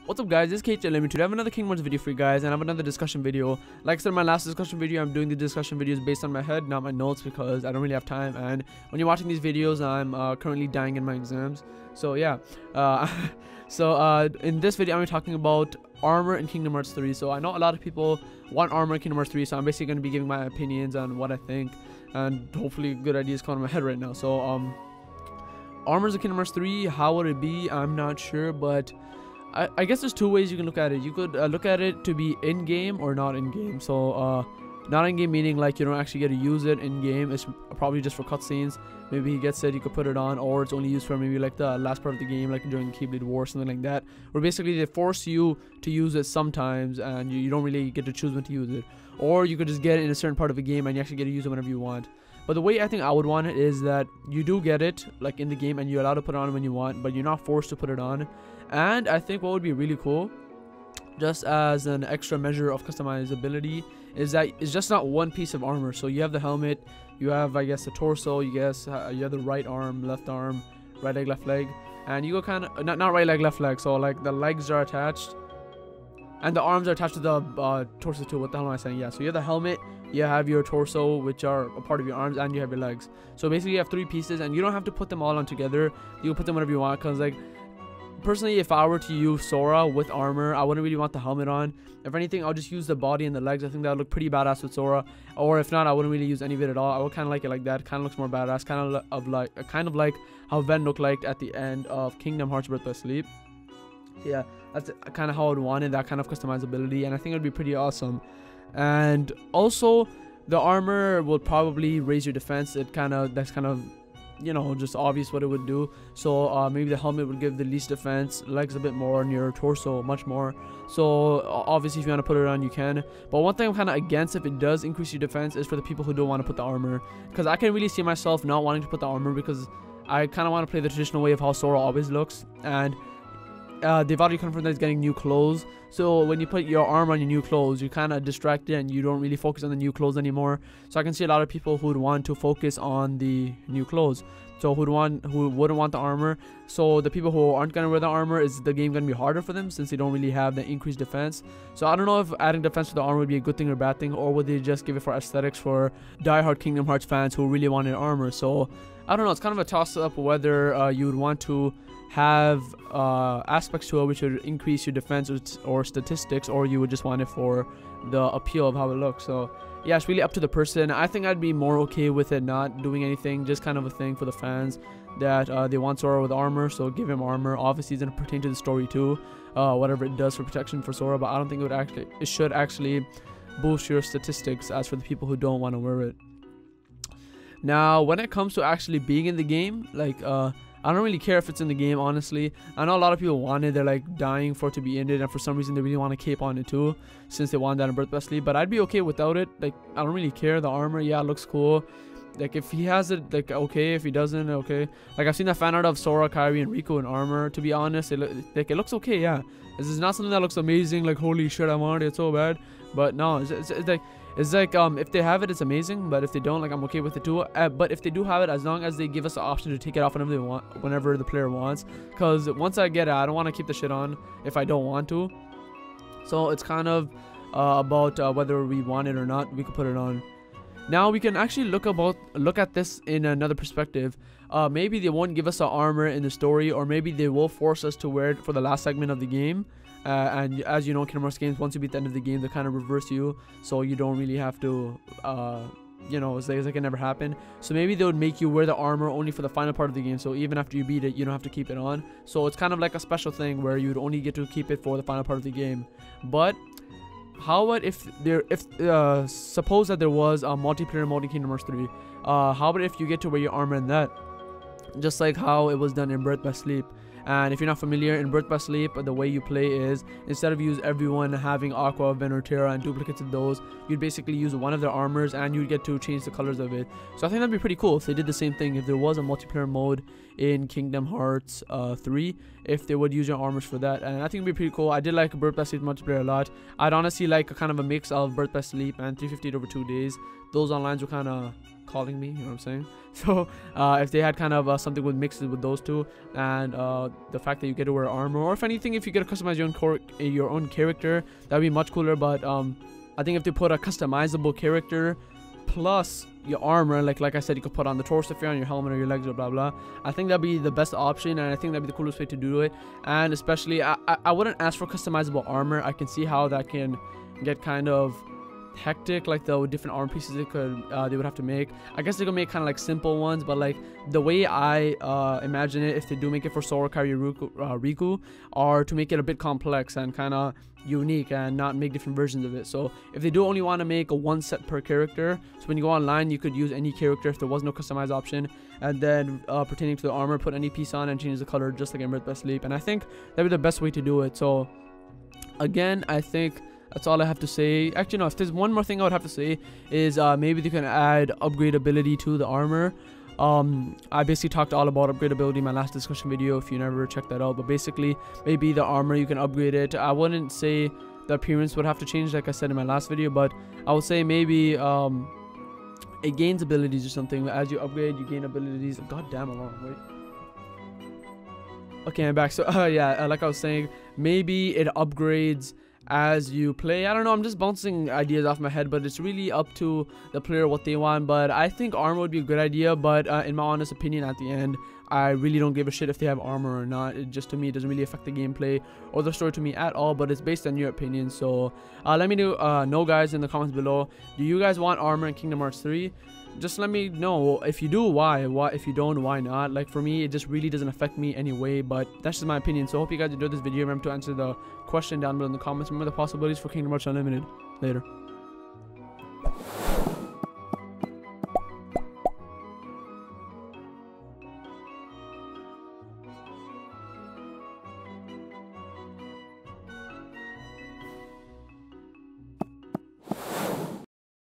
What's up guys, this is KHLM. Today I have another Kingdom Hearts video for you guys, and I have another discussion video. Like I said in my last discussion video, I'm doing the discussion videos based on my head, not my notes, because I don't really have time. And when you're watching these videos, I'm currently dying in my exams. So yeah, in this video I'm talking about armor in Kingdom Hearts 3. So I know a lot of people want armor in Kingdom Hearts 3, so I'm basically going to be giving my opinions on what I think, and hopefully good ideas come out of my head right now. So armors in Kingdom Hearts 3, how would it be? I'm not sure, but I guess there's two ways you can look at it. You could look at it to be in-game or not in-game. So not in-game meaning like you don't actually get to use it in-game. It's probably just for cutscenes. Maybe he gets it, you could put it on, or it's only used for maybe like the last part of the game, like during the Keyblade War or something like that, where basically they force you to use it sometimes and you don't really get to choose when to use it. Or you could just get it in a certain part of the game and you actually get to use it whenever you want. But the way I think I would want it is that you do get it like in the game and you're allowed to put it on when you want, but you're not forced to put it on. And I think what would be really cool, just as an extra measure of customizability, is that it's just not one piece of armor. So you have the helmet, you have, I guess, the torso, you have the right arm, left arm, right leg, left leg, and you go kind of not right leg, left leg. So like the legs are attached and the arms are attached to the torso too. What the hell am I saying? Yeah, so you have the helmet, you have your torso, which are a part of your arms, and you have your legs. So basically you have three pieces, and you don't have to put them all on together. You can put them whenever you want, because like personally, if I were to use Sora with armor, I wouldn't really want the helmet on. If anything, I'll just use the body and the legs. I think that would look pretty badass with Sora. Or if not, I wouldn't really use any of it at all. I would kind of like it like that. Kind of looks more badass. Kind of like how Ven looked like at the end of Kingdom Hearts Birth by Sleep. So yeah, that's kind of how I would want it. That kind of customizability, and I think it would be pretty awesome. And also, the armor will probably raise your defense. That's kind of, you know, just obvious what it would do. So maybe the helmet would give the least defense, legs a bit more, and your torso much more. So obviously if you want to put it on, you can. But one thing I'm kind of against, if it does increase your defense, is for the people who don't want to put the armor, because I can really see myself not wanting to put the armor, because I kind of want to play the traditional way of how Sora always looks. And they've already confirmed that he's getting new clothes. So when you put your armor on your new clothes, you're kind of distracted and you don't really focus on the new clothes anymore. So I can see a lot of people who would want to focus on the new clothes, so who wouldn't want the armor. So the people who aren't gonna wear the armor, is the game gonna be harder for them since they don't really have the increased defense. So I don't know if adding defense to the armor would be a good thing or bad thing, or would they just give it for aesthetics for diehard Kingdom Hearts fans who really wanted armor. So I don't know, it's kind of a toss-up whether you would want to have aspects to it which would increase your defense or statistics, or you would just want it for the appeal of how it looks. So yeah, it's really up to the person. I think I'd be more okay with it not doing anything, just kind of a thing for the fans that they want Sora with armor, so give him armor. Obviously it's going to pertain to the story too, whatever it does for protection for Sora, but I don't think it should actually boost your statistics as for the people who don't want to wear it. Now when it comes to actually being in the game, like I don't really care if it's in the game, honestly. I know a lot of people want it, they're like dying for it to be in it, and for some reason they really want to cape on it too, since they want that in Birth by Sleep. But I'd be okay without it. Like, I don't really care. The armor, yeah, it looks cool. Like, if he has it, like, okay. If he doesn't, okay. Like, I've seen that fan art of Sora, Kairi, and Riku in armor. To be honest, it looks okay, yeah. This is not something that looks amazing, like, holy shit, I want it so bad. But no, it's like if they have it, it's amazing. But if they don't, like, I'm okay with it too. But if they do have it, as long as they give us the option to take it off whenever they want, whenever the player wants. Because once I get it, I don't want to keep the shit on if I don't want to. So it's kind of about whether we want it or not. We could put it on. Now we can actually look at this in another perspective. Maybe they won't give us the armor in the story, or maybe they will force us to wear it for the last segment of the game. And as you know, Kingdom Hearts games, once you beat the end of the game, they kind of reverse you, so you don't really have to, you know, it's like it never happened. So maybe they would make you wear the armor only for the final part of the game, so even after you beat it, you don't have to keep it on. So it's kind of like a special thing where you would only get to keep it for the final part of the game. But how about if suppose that there was a multiplayer mode in Kingdom Hearts 3? How about if you get to wear your armor in that, just like how it was done in Birth by Sleep? And if you're not familiar, in Birth by Sleep, the way you play is, instead of everyone having Aqua, Ven, or Terra and duplicates of those, you'd basically use one of their armors and you'd get to change the colors of it. So I think that'd be pretty cool if they did the same thing. If there was a multiplayer mode in Kingdom Hearts 3, if they would use your armors for that. And I think it'd be pretty cool. I did like Birth by Sleep multiplayer a lot. I'd honestly like a kind of a mix of Birth by Sleep and 350 over 2 days. Those onlines were kind of calling me, you know what I'm saying? So if they had kind of something with mixes with those two, and the fact that you get to wear armor, or if anything, if you get to customize your own character, that'd be much cooler. But I think if they put a customizable character plus your armor, like I said, you could put on the torso if you're on your helmet or your legs or blah blah, I think that'd be the best option, and I think that'd be the coolest way to do it. And especially I wouldn't ask for customizable armor. I can see how that can get kind of hectic, like the different armor pieces they would have to make. I guess they could make kind of like simple ones, but like the way I imagine it, if they do make it for Sora, Kairi, Riku, are to make it a bit complex and kind of unique and not make different versions of it. So if they do only want to make a one set per character, so when you go online you could use any character if there was no customize option, and then pertaining to the armor, put any piece on and change the color just like in Birth by Sleep, and I think that'd be the best way to do it. So again, I think that's all I have to say. Actually, no, if there's one more thing I would have to say is maybe they can add upgradeability to the armor. I basically talked all about upgradeability in my last discussion video if you never checked that out, but basically maybe the armor, you can upgrade it. I wouldn't say the appearance would have to change like I said in my last video, but I would say maybe it gains abilities or something. As you upgrade, you gain abilities. God damn, alarm, wait. Okay, I'm back. So yeah, like I was saying, maybe it upgrades as you play. I don't know, I'm just bouncing ideas off my head, but it's really up to the player what they want. But I think armor would be a good idea, but in my honest opinion, at the end, I really don't give a shit if they have armor or not. It just, to me, it doesn't really affect the gameplay or the story to me at all, but it's based on your opinion. So let me know guys in the comments below, do you guys want armor in Kingdom Hearts 3? Just let me know. If you do, why? If you don't, why not? Like, for me, it just really doesn't affect me anyway, but that's just my opinion. So I hope you guys enjoyed this video. Remember to answer the question down below in the comments. Remember the possibilities for Kingdom Hearts Unlimited. Later.